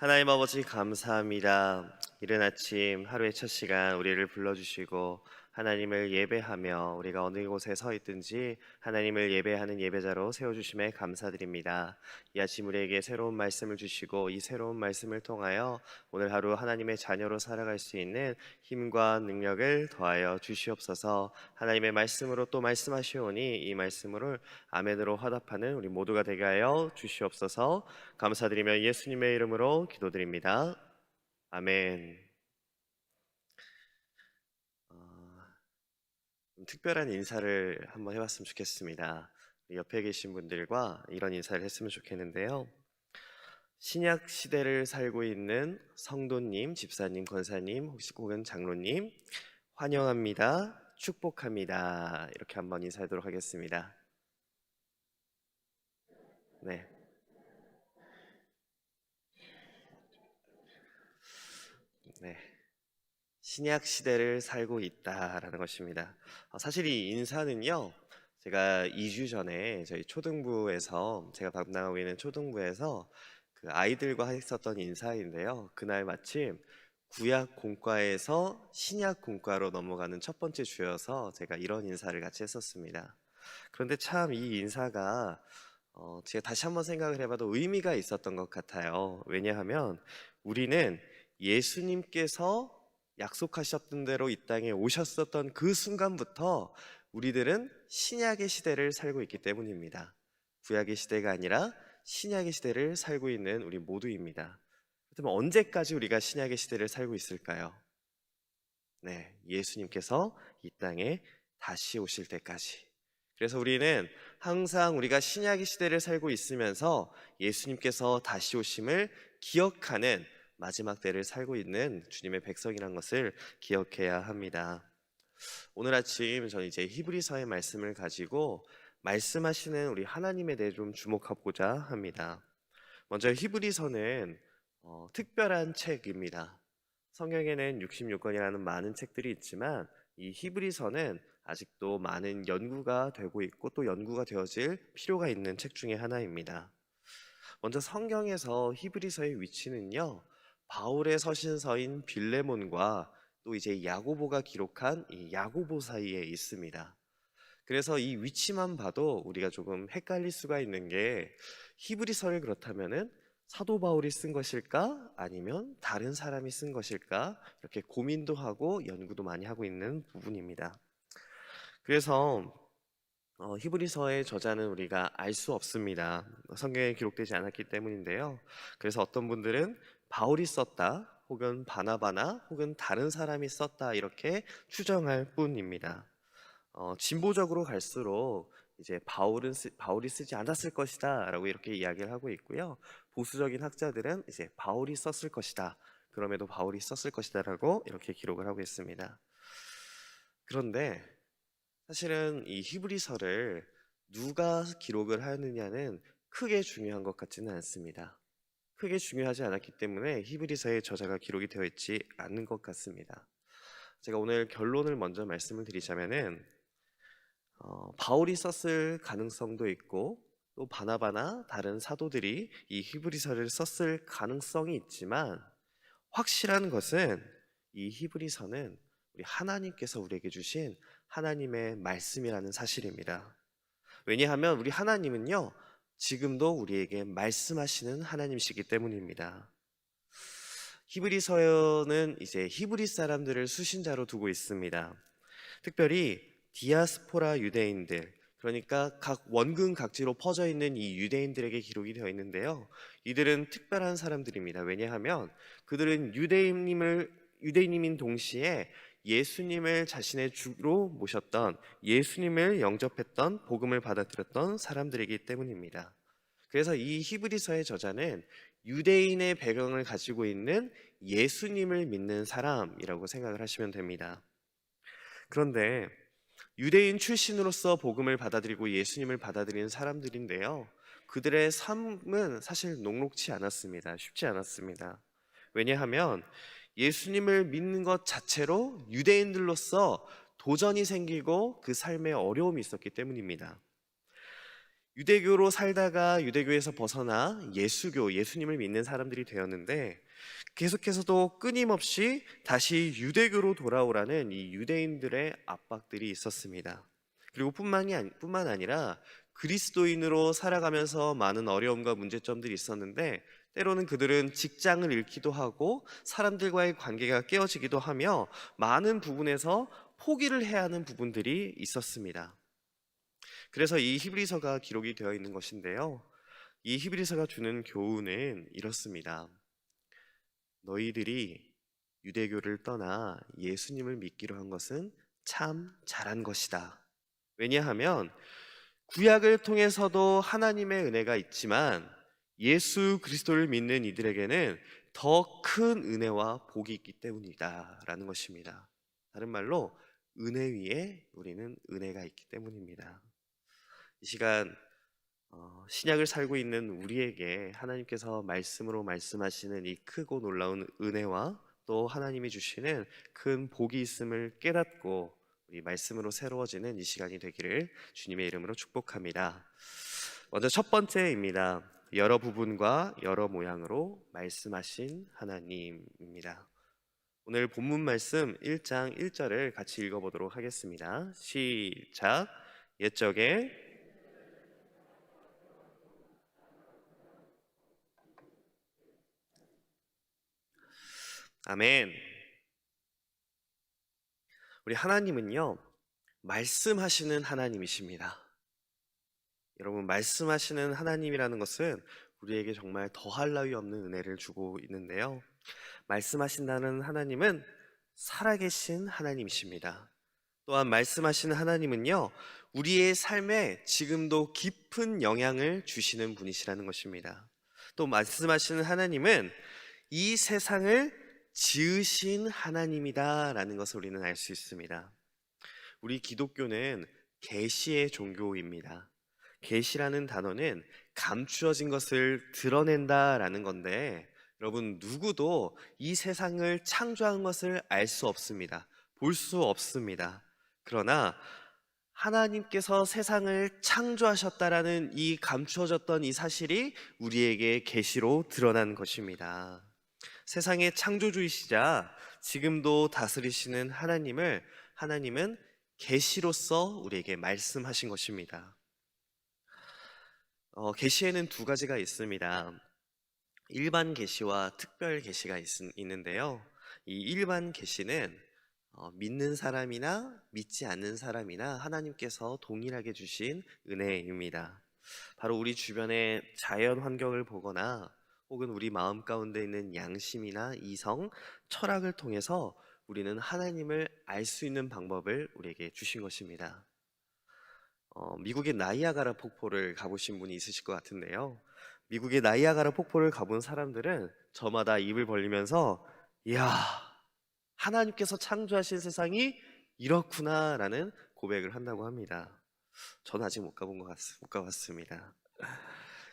하나님 아버지 감사합니다. 이른 아침 하루의 첫 시간 우리를 불러주시고 하나님을 예배하며 우리가 어느 곳에 서 있든지 하나님을 예배하는 예배자로 세워주심에 감사드립니다. 이 아침 우리에게 새로운 말씀을 주시고 이 새로운 말씀을 통하여 오늘 하루 하나님의 자녀로 살아갈 수 있는 힘과 능력을 더하여 주시옵소서. 하나님의 말씀으로 또 말씀하시오니 이 말씀을 아멘으로 화답하는 우리 모두가 되게 하여 주시옵소서. 감사드리며 예수님의 이름으로 기도드립니다. 아멘. 특별한 인사를 한번 해봤으면 좋겠습니다. 옆에 계신 분들과 이런 인사를 했으면 좋겠는데요. 신약 시대를 살고 있는 성도님, 집사님, 권사님, 혹은 장로님 환영합니다. 축복합니다. 이렇게 한번 인사하도록 하겠습니다. 네. 네. 신약 시대를 살고 있다라는 것입니다. 사실 이 인사는요, 제가 2주 전에 저희 초등부에서 제가 담당하고 있는 초등부에서 그 아이들과 했었던 인사인데요. 그날 마침 구약 공과에서 신약 공과로 넘어가는 첫 번째 주여서 제가 이런 인사를 같이 했었습니다. 그런데 참 이 인사가 제가 다시 한번 생각을 해봐도 의미가 있었던 것 같아요. 왜냐하면 우리는 예수님께서 약속하셨던 대로 이 땅에 오셨었던 그 순간부터 우리들은 신약의 시대를 살고 있기 때문입니다. 구약의 시대가 아니라 신약의 시대를 살고 있는 우리 모두입니다. 그렇다면 언제까지 우리가 신약의 시대를 살고 있을까요? 네, 예수님께서 이 땅에 다시 오실 때까지. 그래서 우리는 항상 우리가 신약의 시대를 살고 있으면서 예수님께서 다시 오심을 기억하는 마지막 때를 살고 있는 주님의 백성이라는 것을 기억해야 합니다. 오늘 아침 저는 이제 히브리서의 말씀을 가지고 말씀하시는 우리 하나님에 대해 좀 주목하고자 합니다. 먼저 히브리서는 특별한 책입니다. 성경에는 66권이라는 많은 책들이 있지만 이 히브리서는 아직도 많은 연구가 되고 있고 또 연구가 되어질 필요가 있는 책 중에 하나입니다. 먼저 성경에서 히브리서의 위치는요, 바울의 서신서인 빌레몬과 또 이제 야고보가 기록한 이 야고보 사이에 있습니다. 그래서 이 위치만 봐도 우리가 조금 헷갈릴 수가 있는 게 히브리서를 그렇다면은 사도 바울이 쓴 것일까? 아니면 다른 사람이 쓴 것일까? 이렇게 고민도 하고 연구도 많이 하고 있는 부분입니다. 그래서 히브리서의 저자는 우리가 알 수 없습니다. 성경에 기록되지 않았기 때문인데요. 그래서 어떤 분들은 바울이 썼다, 혹은 바나바나, 혹은 다른 사람이 썼다 이렇게 추정할 뿐입니다. 진보적으로 갈수록 이제 바울이 쓰지 않았을 것이다라고 이렇게 이야기를 하고 있고요. 보수적인 학자들은 이제 바울이 썼을 것이다. 그럼에도 바울이 썼을 것이다라고 이렇게 기록을 하고 있습니다. 그런데 사실은 이 히브리서를 누가 기록을 하느냐는 크게 중요한 것 같지는 않습니다. 크게 중요하지 않았기 때문에 히브리서의 저자가 기록이 되어 있지 않는 것 같습니다. 제가 오늘 결론을 먼저 말씀을 드리자면은 바울이 썼을 가능성도 있고 또 바나바나 다른 사도들이 이 히브리서를 썼을 가능성이 있지만 확실한 것은 이 히브리서는 우리 하나님께서 우리에게 주신 하나님의 말씀이라는 사실입니다. 왜냐하면 우리 하나님은요, 지금도 우리에게 말씀하시는 하나님이시기 때문입니다. 히브리서는 이제 히브리 사람들을 수신자로 두고 있습니다. 특별히 디아스포라 유대인들, 그러니까 각 원근 각지로 퍼져 있는 이 유대인들에게 기록이 되어 있는데요. 이들은 특별한 사람들입니다. 왜냐하면 그들은 유대인임인 동시에 예수님을 자신의 주로 모셨던, 예수님을 영접했던, 복음을 받아들였던 사람들이기 때문입니다. 그래서 이 히브리서의 저자는 유대인의 배경을 가지고 있는 예수님을 믿는 사람이라고 생각을 하시면 됩니다. 그런데 유대인 출신으로서 복음을 받아들이고 예수님을 받아들이는 사람들인데요, 그들의 삶은 사실 녹록치 않았습니다. 쉽지 않았습니다. 왜냐하면 예수님을 믿는 것 자체로 유대인들로서 도전이 생기고 그 삶에 어려움이 있었기 때문입니다. 유대교로 살다가 유대교에서 벗어나 예수교, 예수님을 믿는 사람들이 되었는데 계속해서도 끊임없이 다시 유대교로 돌아오라는 이 유대인들의 압박들이 있었습니다. 그리고 뿐만 아니라 그리스도인으로 살아가면서 많은 어려움과 문제점들이 있었는데 때로는 그들은 직장을 잃기도 하고 사람들과의 관계가 깨어지기도 하며 많은 부분에서 포기를 해야 하는 부분들이 있었습니다. 그래서 이 히브리서가 기록이 되어 있는 것인데요. 이 히브리서가 주는 교훈은 이렇습니다. 너희들이 유대교를 떠나 예수님을 믿기로 한 것은 참 잘한 것이다. 왜냐하면 구약을 통해서도 하나님의 은혜가 있지만 예수 그리스도를 믿는 이들에게는 더 큰 은혜와 복이 있기 때문이다 라는 것입니다. 다른 말로 은혜 위에 우리는 은혜가 있기 때문입니다. 이 시간 신약을 살고 있는 우리에게 하나님께서 말씀으로 말씀하시는 이 크고 놀라운 은혜와 또 하나님이 주시는 큰 복이 있음을 깨닫고 우리 말씀으로 새로워지는 이 시간이 되기를 주님의 이름으로 축복합니다. 먼저 첫 번째입니다. 여러 부분과 여러 모양으로 말씀하신 하나님입니다. 오늘 본문 말씀 1장 1절을 같이 읽어보도록 하겠습니다. 시작. 옛적에 아멘. 우리 하나님은요, 말씀하시는 하나님이십니다. 여러분, 말씀하시는 하나님이라는 것은 우리에게 정말 더할 나위 없는 은혜를 주고 있는데요. 말씀하신다는 하나님은 살아계신 하나님이십니다. 또한 말씀하시는 하나님은요, 우리의 삶에 지금도 깊은 영향을 주시는 분이시라는 것입니다. 또 말씀하시는 하나님은 이 세상을 지으신 하나님이다라는 것을 우리는 알 수 있습니다. 우리 기독교는 계시의 종교입니다. 계시라는 단어는 감추어진 것을 드러낸다라는 건데 여러분 누구도 이 세상을 창조한 것을 알 수 없습니다. 볼 수 없습니다. 그러나 하나님께서 세상을 창조하셨다라는 이 감추어졌던 이 사실이 우리에게 계시로 드러난 것입니다. 세상의 창조주이시자 지금도 다스리시는 하나님은 계시로서 우리에게 말씀하신 것입니다. 계시에는 두 가지가 있습니다. 일반 계시와 특별 계시가 있는데요. 이 일반 계시는 믿는 사람이나 믿지 않는 사람이나 하나님께서 동일하게 주신 은혜입니다. 바로 우리 주변의 자연 환경을 보거나 혹은 우리 마음 가운데 있는 양심이나 이성, 철학을 통해서 우리는 하나님을 알 수 있는 방법을 우리에게 주신 것입니다. 미국의 나이아가라 폭포를 가보신 분이 있으실 것 같은데요. 미국의 나이아가라 폭포를 가본 사람들은 저마다 입을 벌리면서 이야, 하나님께서 창조하신 세상이 이렇구나라는 고백을 한다고 합니다. 저는 아직 못 가봤습니다.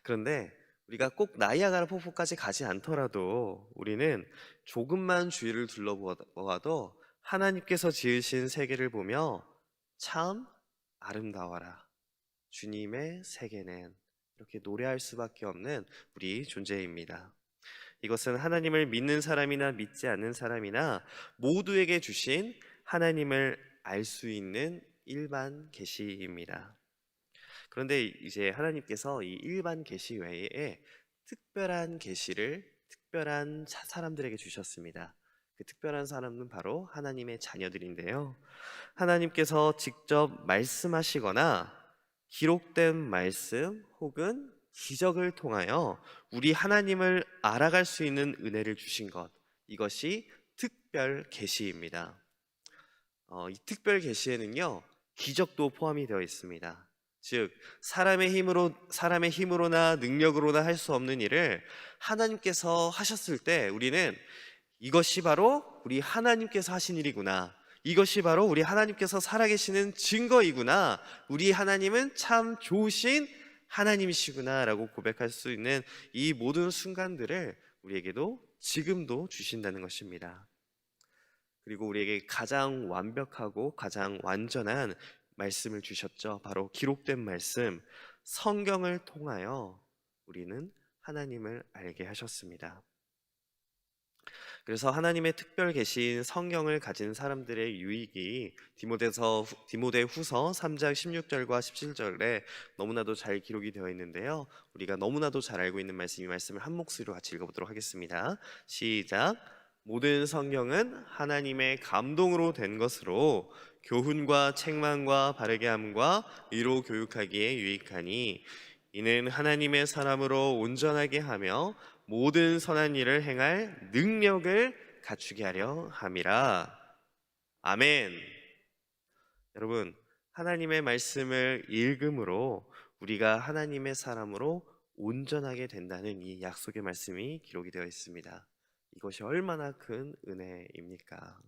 그런데 우리가 꼭 나이아가라 폭포까지 가지 않더라도 우리는 조금만 주위를 둘러보아도 하나님께서 지으신 세계를 보며 참 아름다워라. 주님의 세계는 이렇게 노래할 수밖에 없는 우리 존재입니다. 이것은 하나님을 믿는 사람이나 믿지 않는 사람이나 모두에게 주신 하나님을 알 수 있는 일반 계시입니다. 그런데 이제 하나님께서 이 일반 계시 외에 특별한 계시를 특별한 사람들에게 주셨습니다. 그 특별한 사람은 바로 하나님의 자녀들인데요. 하나님께서 직접 말씀하시거나 기록된 말씀 혹은 기적을 통하여 우리 하나님을 알아갈 수 있는 은혜를 주신 것, 이것이 특별 계시입니다. 이 특별 계시에는요 기적도 포함이 되어 있습니다. 즉 사람의 힘으로나 능력으로나 할 수 없는 일을 하나님께서 하셨을 때 우리는 이것이 바로 우리 하나님께서 하신 일이구나, 이것이 바로 우리 하나님께서 살아계시는 증거이구나, 우리 하나님은 참 좋으신 하나님이시구나 라고 고백할 수 있는 이 모든 순간들을 우리에게도 지금도 주신다는 것입니다. 그리고 우리에게 가장 완벽하고 가장 완전한 말씀을 주셨죠. 바로 기록된 말씀. 성경을 통하여 우리는 하나님을 알게 하셨습니다. 그래서 하나님의 특별 계신 성경을 가진 사람들의 유익이 디모데후서 3장 16절과 17절에 너무나도 잘 기록이 되어 있는데요. 우리가 너무나도 잘 알고 있는 말씀, 이 말씀을 한 목소리로 같이 읽어보도록 하겠습니다. 시작. 모든 성경은 하나님의 감동으로 된 것으로 교훈과 책망과 바르게 함과 의로 교육하기에 유익하니 이는 하나님의 사람으로 온전하게 하며 모든 선한 일을 행할 능력을 갖추게 하려 함이라. 아멘. 여러분, 하나님의 말씀을 읽음으로 우리가 하나님의 사람으로 온전하게 된다는 이 약속의 말씀이 기록이 되어 있습니다. 이것이 얼마나 큰 은혜입니까?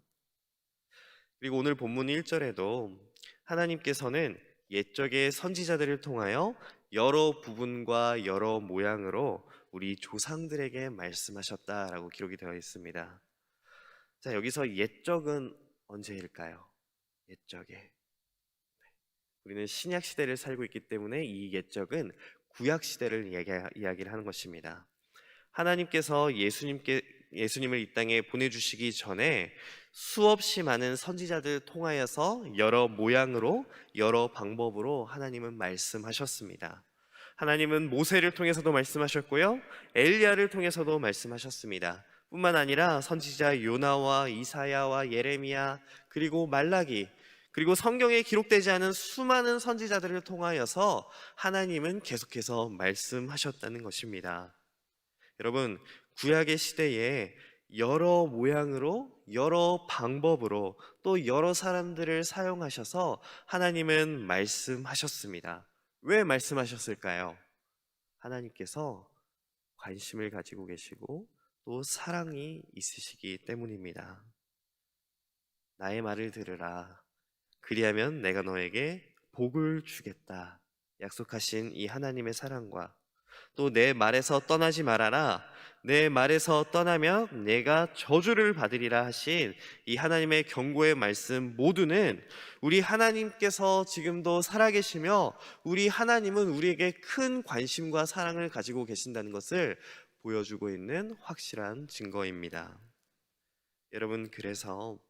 그리고 오늘 본문 1절에도 하나님께서는 옛적의 선지자들을 통하여 여러 부분과 여러 모양으로 우리 조상들에게 말씀하셨다라고 기록이 되어 있습니다. 자, 여기서 옛적은 언제일까요? 옛적에. 우리는 신약 시대를 살고 있기 때문에 이 옛적은 구약 시대를 이야기를 하는 것입니다. 하나님께서 예수님을 이 땅에 보내주시기 전에 수없이 많은 선지자들 통하여서 여러 모양으로 여러 방법으로 하나님은 말씀하셨습니다. 하나님은 모세를 통해서도 말씀하셨고요, 엘리야를 통해서도 말씀하셨습니다. 뿐만 아니라 선지자 요나와 이사야와 예레미야, 그리고 말라기, 그리고 성경에 기록되지 않은 수많은 선지자들을 통하여서 하나님은 계속해서 말씀하셨다는 것입니다. 여러분, 구약의 시대에 여러 모양으로 여러 방법으로 또 여러 사람들을 사용하셔서 하나님은 말씀하셨습니다. 왜 말씀하셨을까요? 하나님께서 관심을 가지고 계시고 또 사랑이 있으시기 때문입니다. 나의 말을 들으라. 그리하면 내가 너에게 복을 주겠다. 약속하신 이 하나님의 사랑과 또 내 말에서 떠나지 말아라. 내 말에서 떠나면 내가 저주를 받으리라 하신 이 하나님의 경고의 말씀 모두는 우리 하나님께서 지금도 살아계시며 우리 하나님은 우리에게 큰 관심과 사랑을 가지고 계신다는 것을 보여주고 있는 확실한 증거입니다. 여러분, 그래서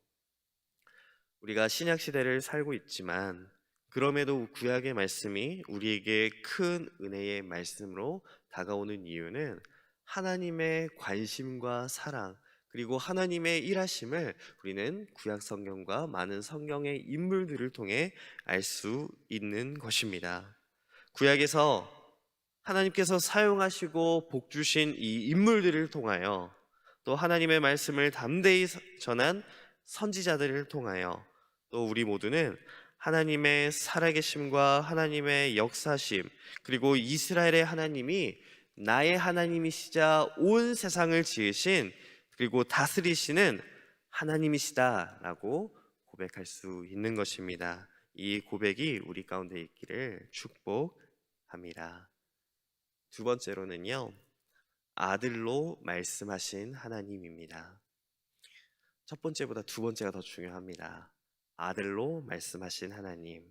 우리가 신약 시대를 살고 있지만 그럼에도 구약의 말씀이 우리에게 큰 은혜의 말씀으로 다가오는 이유는 하나님의 관심과 사랑, 그리고 하나님의 일하심을 우리는 구약 성경과 많은 성경의 인물들을 통해 알 수 있는 것입니다. 구약에서 하나님께서 사용하시고 복 주신 이 인물들을 통하여 또 하나님의 말씀을 담대히 전한 선지자들을 통하여 또 우리 모두는 하나님의 살아계심과 하나님의 역사심, 그리고 이스라엘의 하나님이 나의 하나님이시자 온 세상을 지으신 그리고 다스리시는 하나님이시다라고 고백할 수 있는 것입니다. 이 고백이 우리 가운데 있기를 축복합니다. 두 번째로는요, 아들로 말씀하신 하나님입니다. 첫 번째보다 두 번째가 더 중요합니다. 아들로 말씀하신 하나님.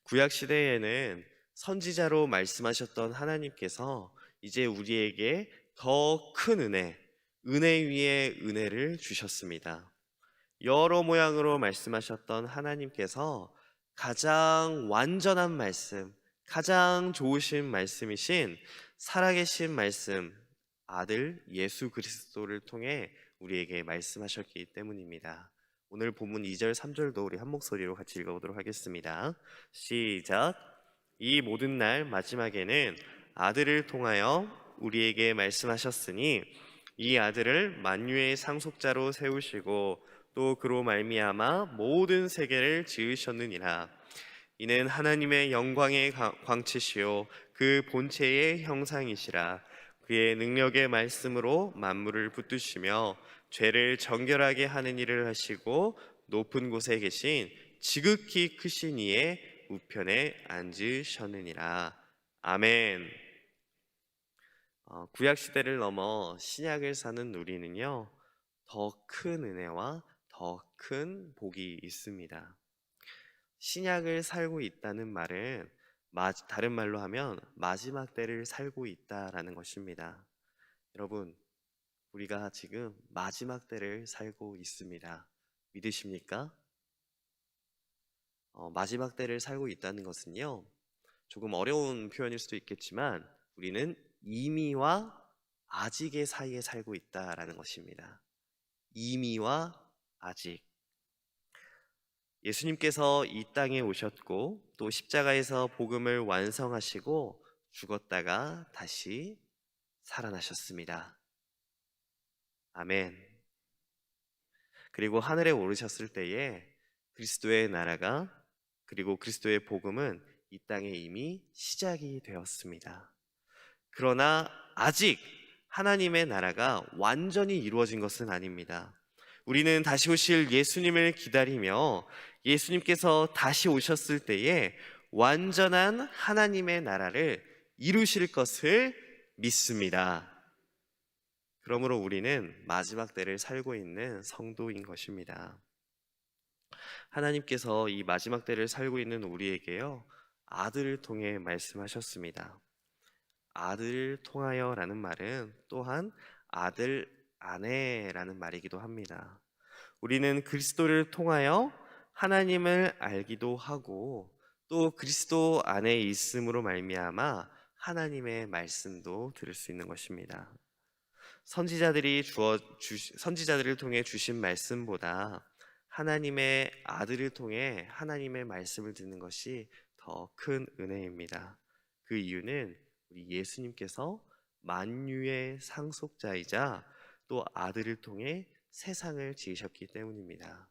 구약 시대에는 선지자로 말씀하셨던 하나님께서 이제 우리에게 더 큰 은혜 위에 은혜를 주셨습니다. 여러 모양으로 말씀하셨던 하나님께서 가장 완전한 말씀, 가장 좋으신 말씀이신 살아계신 말씀, 아들 예수 그리스도를 통해 우리에게 말씀하셨기 때문입니다. 오늘 본문 2절 3절도 우리 한 목소리로 같이 읽어보도록 하겠습니다. 시작. 이 모든 날 마지막에는 아들을 통하여 우리에게 말씀하셨으니 이 아들을 만유의 상속자로 세우시고 또 그로 말미암아 모든 세계를 지으셨느니라. 이는 하나님의 영광의 광채시요 그 본체의 형상이시라. 그의 능력의 말씀으로 만물을 붙드시며 죄를 정결하게 하는 일을 하시고 높은 곳에 계신 지극히 크신 이의 우편에 앉으셨느니라. 아멘. 구약 시대를 넘어 신약을 사는 우리는요, 더 큰 은혜와 더 큰 복이 있습니다. 신약을 살고 있다는 말은 다른 말로 하면 마지막 때를 살고 있다라는 것입니다. 여러분, 우리가 지금 마지막 때를 살고 있습니다. 믿으십니까? 마지막 때를 살고 있다는 것은요, 조금 어려운 표현일 수도 있겠지만 우리는 이미와 아직의 사이에 살고 있다라는 것입니다. 이미와 아직. 예수님께서 이 땅에 오셨고 또 십자가에서 복음을 완성하시고 죽었다가 다시 살아나셨습니다. 아멘. 그리고 하늘에 오르셨을 때에 그리스도의 나라가 그리고 그리스도의 복음은 이 땅에 이미 시작이 되었습니다. 그러나 아직 하나님의 나라가 완전히 이루어진 것은 아닙니다. 우리는 다시 오실 예수님을 기다리며 예수님께서 다시 오셨을 때에 완전한 하나님의 나라를 이루실 것을 믿습니다. 그러므로 우리는 마지막 때를 살고 있는 성도인 것입니다. 하나님께서 이 마지막 때를 살고 있는 우리에게요, 아들을 통해 말씀하셨습니다. 아들을 통하여라는 말은 또한 아들 아내라는 말이기도 합니다. 우리는 그리스도를 통하여 하나님을 알기도 하고 또 그리스도 안에 있음으로 말미암아 하나님의 말씀도 들을 수 있는 것입니다. 선지자들을 통해 주신 말씀보다 하나님의 아들을 통해 하나님의 말씀을 듣는 것이 더 큰 은혜입니다. 그 이유는 우리 예수님께서 만유의 상속자이자 또 아들을 통해 세상을 지으셨기 때문입니다.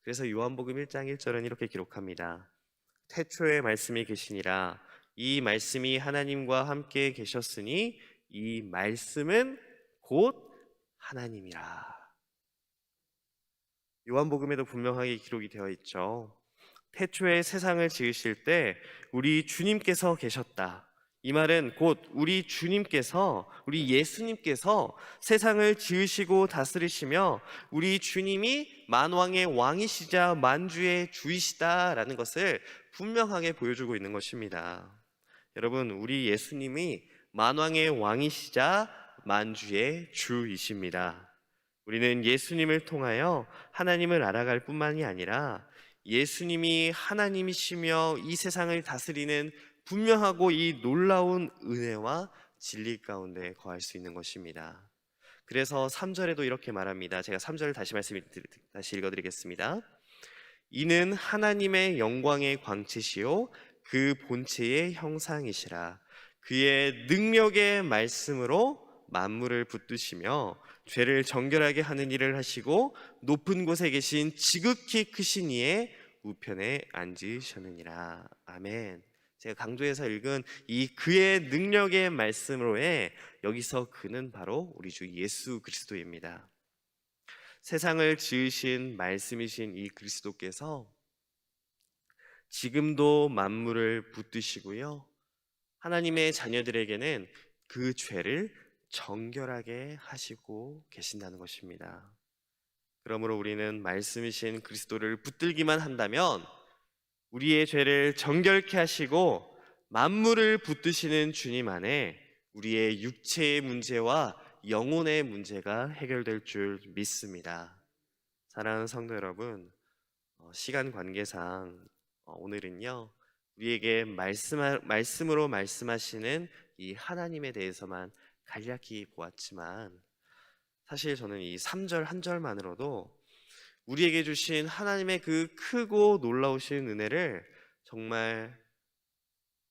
그래서 요한복음 1장 1절은 이렇게 기록합니다. 태초에 말씀이 계시니라. 이 말씀이 하나님과 함께 계셨으니 이 말씀은 곧 하나님이라. 요한복음에도 분명하게 기록이 되어 있죠. 태초에 세상을 지으실 때 우리 주님께서 계셨다. 이 말은 곧 우리 주님께서, 우리 예수님께서 세상을 지으시고 다스리시며 우리 주님이 만왕의 왕이시자 만주의 주이시다라는 것을 분명하게 보여주고 있는 것입니다. 여러분, 우리 예수님이 만왕의 왕이시자 만주의 주이십니다. 우리는 예수님을 통하여 하나님을 알아갈 뿐만이 아니라 예수님이 하나님이시며 이 세상을 다스리는 분명하고 이 놀라운 은혜와 진리 가운데 거할 수 있는 것입니다. 그래서 3절에도 이렇게 말합니다. 제가 3절을 다시 읽어드리겠습니다. 이는 하나님의 영광의 광채시요 그 본체의 형상이시라. 그의 능력의 말씀으로 만물을 붙드시며 죄를 정결하게 하는 일을 하시고 높은 곳에 계신 지극히 크신 이의 우편에 앉으셨느니라. 아멘. 제가 강조해서 읽은 이 그의 능력의 말씀으로의 여기서 그는 바로 우리 주 예수 그리스도입니다. 세상을 지으신 말씀이신 이 그리스도께서 지금도 만물을 붙드시고요, 하나님의 자녀들에게는 그 죄를 정결하게 하시고 계신다는 것입니다. 그러므로 우리는 말씀이신 그리스도를 붙들기만 한다면 우리의 죄를 정결케 하시고 만물을 붙드시는 주님 안에 우리의 육체의 문제와 영혼의 문제가 해결될 줄 믿습니다. 사랑하는 성도 여러분, 시간 관계상 오늘은요, 우리에게 말씀으로 말씀하시는 이 하나님에 대해서만 간략히 보았지만 사실 저는 이 3절 한 절만으로도 우리에게 주신 하나님의 그 크고 놀라우신 은혜를 정말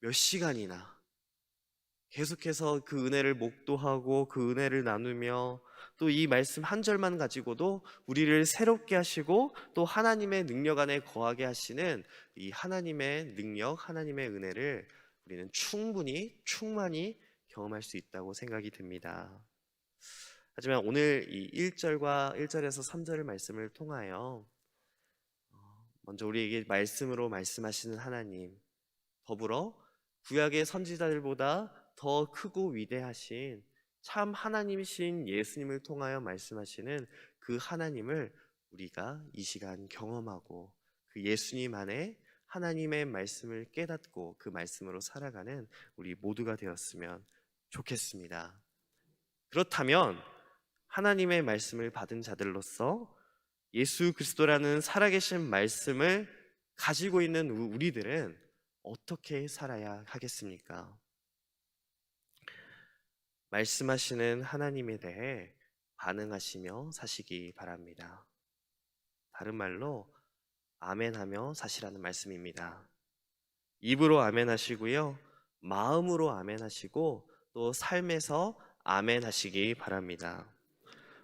몇 시간이나 계속해서 그 은혜를 목도하고 그 은혜를 나누며 또 이 말씀 한 절만 가지고도 우리를 새롭게 하시고 또 하나님의 능력 안에 거하게 하시는 이 하나님의 능력, 하나님의 은혜를 우리는 충만히 경험할 수 있다고 생각이 듭니다. 하지만 오늘 이 1절에서 3절의 말씀을 통하여 먼저 우리에게 말씀으로 말씀하시는 하나님, 더불어 구약의 선지자들보다 더 크고 위대하신 참 하나님이신 예수님을 통하여 말씀하시는 그 하나님을 우리가 이 시간 경험하고 그 예수님 안에 하나님의 말씀을 깨닫고 그 말씀으로 살아가는 우리 모두가 되었으면 좋겠습니다. 그렇다면 하나님의 말씀을 받은 자들로서 예수 그리스도라는 살아계신 말씀을 가지고 있는 우리들은 어떻게 살아야 하겠습니까? 말씀하시는 하나님에 대해 반응하시며 사시기 바랍니다. 다른 말로 아멘하며 사시라는 말씀입니다. 입으로 아멘하시고요, 마음으로 아멘하시고 또 삶에서 아멘하시기 바랍니다.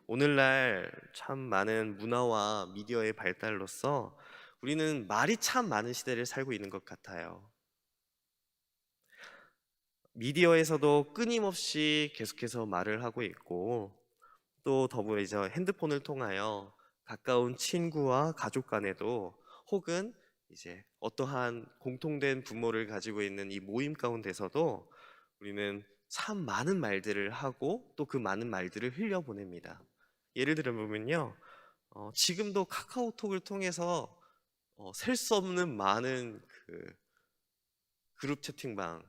오늘날 참 많은 문화와 미디어의 발달로서 우리는 말이 참 많은 시대를 살고 있는 것 같아요. 미디어에서도 끊임없이 계속해서 말을 하고 있고, 또 더불어 이제 핸드폰을 통하여 가까운 친구와 가족 간에도, 혹은 이제 어떠한 공통된 분모를 가지고 있는 이 모임 가운데서도 우리는 참 많은 말들을 하고 또 그 많은 말들을 흘려보냅니다. 예를 들어보면요, 지금도 카카오톡을 통해서 셀 수 없는 많은 그 그룹 채팅방,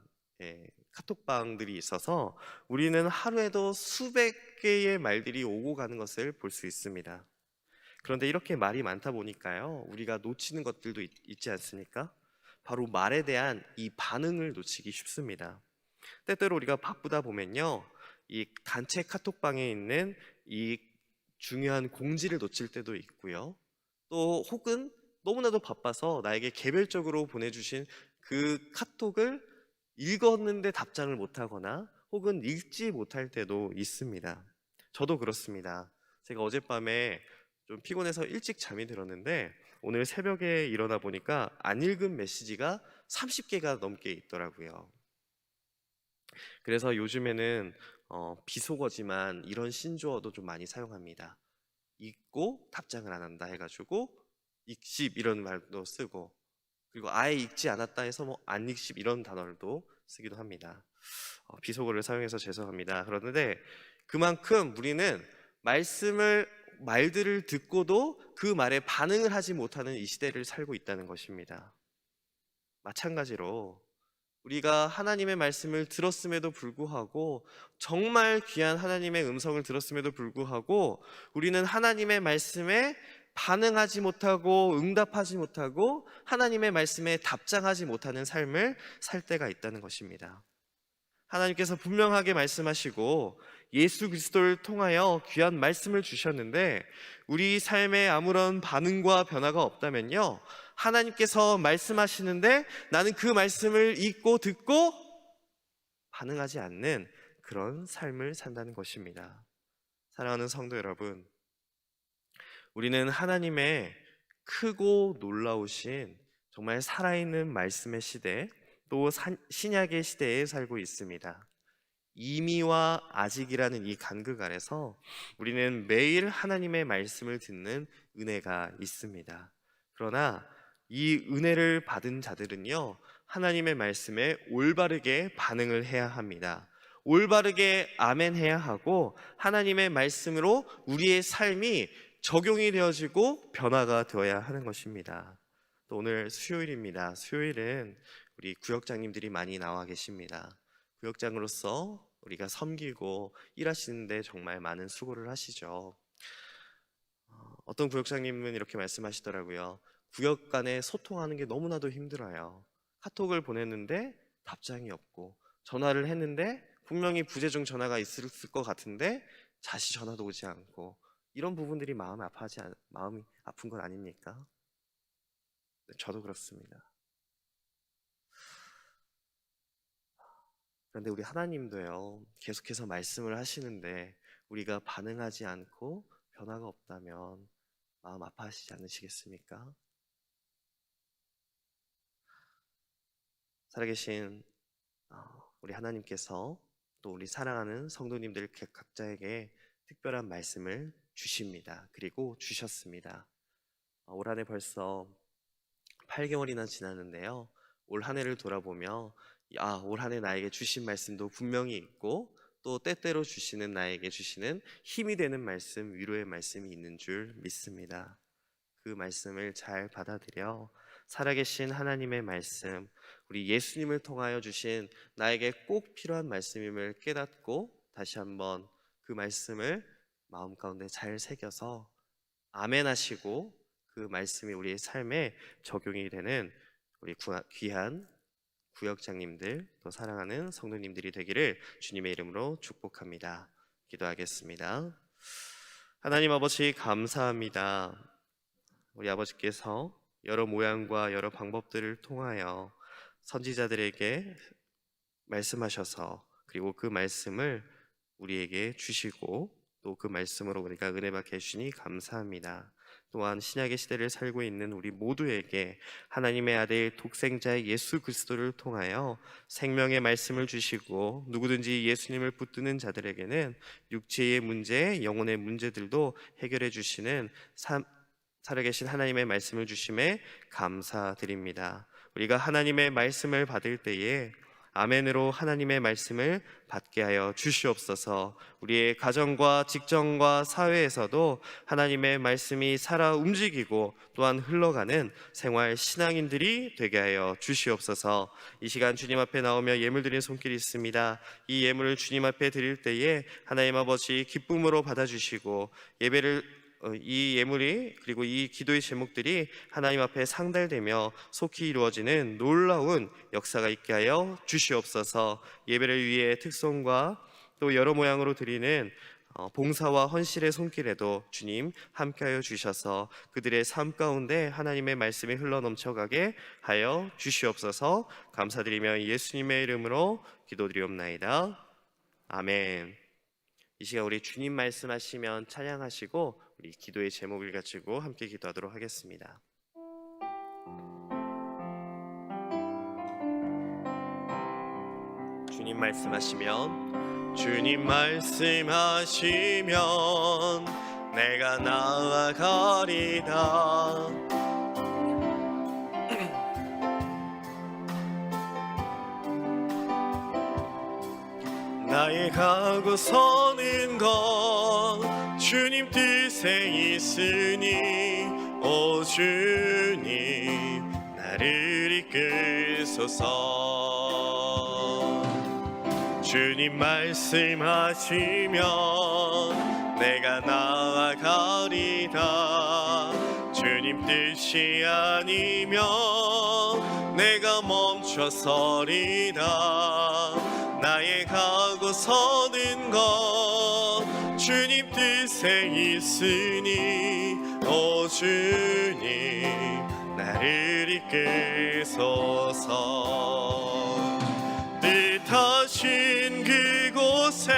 카톡방들이 있어서 우리는 하루에도 수백 개의 말들이 오고 가는 것을 볼 수 있습니다. 그런데 이렇게 말이 많다 보니까요, 우리가 놓치는 것들도 있지 않습니까? 바로 말에 대한 이 반응을 놓치기 쉽습니다. 때때로 우리가 바쁘다 보면요, 이 단체 카톡방에 있는 이 중요한 공지를 놓칠 때도 있고요, 또 혹은 너무나도 바빠서 나에게 개별적으로 보내주신 그 카톡을 읽었는데 답장을 못하거나 혹은 읽지 못할 때도 있습니다. 저도 그렇습니다. 제가 어젯밤에 좀 피곤해서 일찍 잠이 들었는데 오늘 새벽에 일어나 보니까 안 읽은 메시지가 30개가 넘게 있더라고요. 그래서 요즘에는 비속어지만 이런 신조어도 좀 많이 사용합니다. 읽고 답장을 안 한다 해가지고 읽씹 이런 말도 쓰고, 그리고 아예 읽지 않았다 해서 뭐 안 읽씹 이런 단어도 쓰기도 합니다. 비속어를 사용해서 죄송합니다. 그런데 그만큼 우리는 말들을 듣고도 그 말에 반응을 하지 못하는 이 시대를 살고 있다는 것입니다. 마찬가지로 우리가 하나님의 말씀을 들었음에도 불구하고, 정말 귀한 하나님의 음성을 들었음에도 불구하고 우리는 하나님의 말씀에 반응하지 못하고 응답하지 못하고 하나님의 말씀에 답장하지 못하는 삶을 살 때가 있다는 것입니다. 하나님께서 분명하게 말씀하시고 예수 그리스도를 통하여 귀한 말씀을 주셨는데 우리 삶에 아무런 반응과 변화가 없다면요, 하나님께서 말씀하시는데 나는 그 말씀을 읽고 듣고 반응하지 않는 그런 삶을 산다는 것입니다. 사랑하는 성도 여러분, 우리는 하나님의 크고 놀라우신 정말 살아있는 말씀의 시대, 또 신약의 시대에 살고 있습니다. 이미와 아직이라는 이 간극 안에서 우리는 매일 하나님의 말씀을 듣는 은혜가 있습니다. 그러나 이 은혜를 받은 자들은요, 하나님의 말씀에 올바르게 반응을 해야 합니다. 올바르게 아멘해야 하고 하나님의 말씀으로 우리의 삶이 적용이 되어지고 변화가 되어야 하는 것입니다. 또 오늘 수요일입니다. 수요일은 우리 구역장님들이 많이 나와 계십니다. 구역장으로서 우리가 섬기고 일하시는데 정말 많은 수고를 하시죠. 어떤 구역장님은 이렇게 말씀하시더라고요. 구역 간에 소통하는 게 너무나도 힘들어요. 카톡을 보냈는데 답장이 없고, 전화를 했는데 분명히 부재중 전화가 있을 것 같은데 다시 전화도 오지 않고, 이런 부분들이 마음이 아픈 건 아닙니까? 저도 그렇습니다. 그런데 우리 하나님도요, 계속해서 말씀을 하시는데 우리가 반응하지 않고 변화가 없다면 마음 아파하시지 않으시겠습니까? 살아계신 우리 하나님께서 또 우리 사랑하는 성도님들 각자에게 특별한 말씀을 주십니다. 그리고 주셨습니다. 올 한 해 벌써 8개월이나 지났는데요, 올 한 해를 돌아보며 올 한 해 나에게 주신 말씀도 분명히 있고, 또 때때로 주시는 나에게 주시는 힘이 되는 말씀, 위로의 말씀이 있는 줄 믿습니다. 그 말씀을 잘 받아들여 살아계신 하나님의 말씀, 우리 예수님을 통하여 주신 나에게 꼭 필요한 말씀임을 깨닫고 다시 한번 그 말씀을 마음 가운데 잘 새겨서 아멘 하시고 그 말씀이 우리의 삶에 적용이 되는 우리 귀한 구역장님들, 또 사랑하는 성도님들이 되기를 주님의 이름으로 축복합니다. 기도하겠습니다. 하나님 아버지, 감사합니다. 우리 아버지께서 여러 모양과 여러 방법들을 통하여 선지자들에게 말씀하셔서, 그리고 그 말씀을 우리에게 주시고 또 그 말씀으로 우리가 은혜 받게 해주시니 감사합니다. 또한 신약의 시대를 살고 있는 우리 모두에게 하나님의 아들 독생자 예수 그리스도를 통하여 생명의 말씀을 주시고, 누구든지 예수님을 붙드는 자들에게는 육체의 문제, 영혼의 문제들도 해결해 주시는 살아계신 하나님의 말씀을 주심에 감사드립니다. 우리가 하나님의 말씀을 받을 때에 아멘으로 하나님의 말씀을 받게 하여 주시옵소서. 우리의 가정과 직장과 사회에서도 하나님의 말씀이 살아 움직이고 또한 흘러가는 생활 신앙인들이 되게 하여 주시옵소서. 이 시간 주님 앞에 나오며 예물 드리는 손길이 있습니다. 이 예물을 주님 앞에 드릴 때에 하나님 아버지 기쁨으로 받아주시고, 이 예물이, 그리고 이 기도의 제목들이 하나님 앞에 상달되며 속히 이루어지는 놀라운 역사가 있게 하여 주시옵소서. 예배를 위해 특송과 또 여러 모양으로 드리는 봉사와 헌신의 손길에도 주님 함께하여 주셔서 그들의 삶 가운데 하나님의 말씀이 흘러넘쳐가게 하여 주시옵소서. 감사드리며 예수님의 이름으로 기도드리옵나이다. 아멘. 이 시간 우리 주님 말씀하시면 찬양하시고 우리 기도의 제목을 가지고 함께 기도하도록 하겠습니다. 주님 말씀하시면, 주님 말씀하시면 내가 나아가리다. 나의 가고 서는 것 주님 뜻에 있으니, 오 주님 나를 이끌소서. 주님 말씀하시면 내가 나아가리다. 주님 뜻이 아니면 내가 멈춰서리다. 나의 가고 서는 것 주님 뜻에 있으니, 오 주님 나를 이끌소서. 뜻하신 그곳에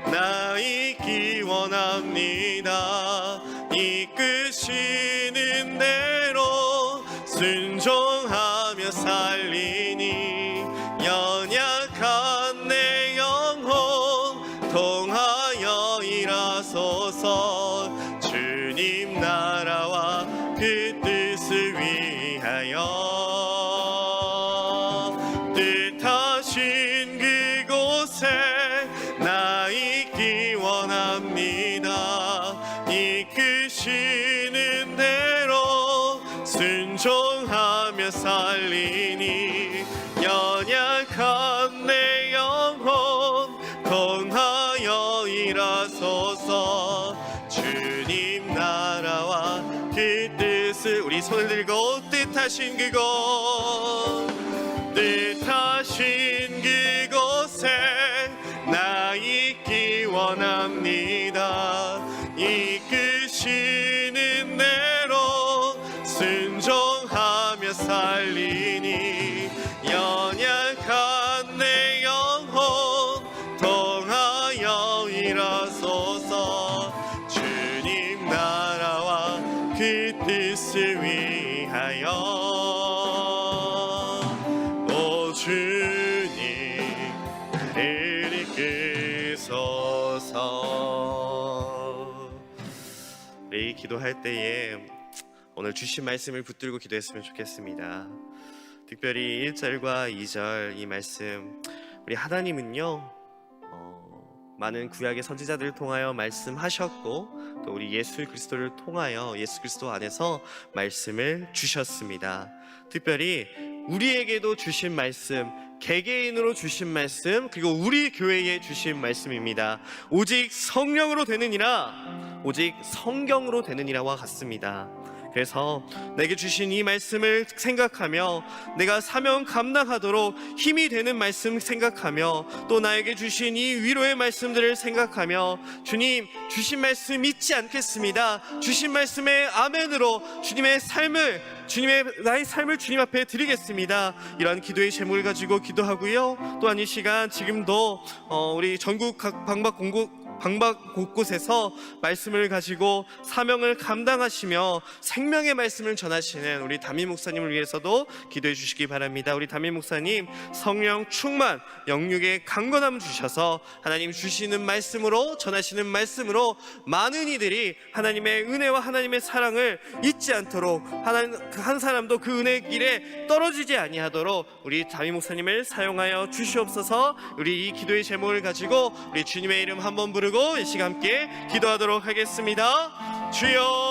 나 있기 원합니다. 이끄시는 대로 순종하며 살리니, 연약한 내 영혼 통하여 일하소서. 주님 나라와 그 뜻을 위하여 뜻하신 그곳에 나 있기 원합니다. 이끄시는 대로 순종하며 살리니, 연약한 내 영혼 통하여 일하소서. 주님 나라와 그 뜻을, 우리 손을 들고 뜻하신 그곳, 뜻하신 그곳에 나 있기 원합니다. 이끄시는 대로 순종하며 살리니, 연약한 내 영혼 통하여 일하소서. 주님 나라와 그 뜻을 위하여, 오 주님 나를 이끌소서. 우리 기도할 때에 오늘 주신 말씀을 붙들고 기도했으면 좋겠습니다. 특별히 1절과 2절 이 말씀, 우리 하나님은요 많은 구약의 선지자들을 통하여 말씀하셨고 또 또 우리 예수 그리스도를 통하여 예수 그리스도 안에서 말씀을 주셨습니다. 특별히 우리에게도 주신 말씀, 개개인으로 주신 말씀, 그리고 우리 교회에 주신 말씀입니다. 오직 성령으로 되느니라, 오직 성경으로 되느니라와 같습니다. 그래서 내게 주신 이 말씀을 생각하며 내가 사명 감당하도록 힘이 되는 말씀 생각하며 또 나에게 주신 이 위로의 말씀들을 생각하며 주님 주신 말씀 잊지 않겠습니다. 주신 말씀에 아멘으로 나의 삶을 주님 앞에 드리겠습니다. 이러한 기도의 제목을 가지고 기도하고요. 또한 이 시간 지금도 우리 전국 각 방방 곳곳에서 말씀을 가지고 사명을 감당하시며 생명의 말씀을 전하시는 우리 담임 목사님을 위해서도 기도해 주시기 바랍니다. 우리 담임 목사님 성령 충만, 영육의 강건함 주셔서 하나님 주시는 말씀으로, 전하시는 말씀으로 많은 이들이 하나님의 은혜와 하나님의 사랑을 잊지 않도록 한 사람도 그 은혜의 길에 떨어지지 아니하도록 우리 담임 목사님을 사용하여 주시옵소서. 우리 이 기도의 제목을 가지고 우리 주님의 이름 한번 부르고 이 시간 함께 기도하도록 하겠습니다. 주여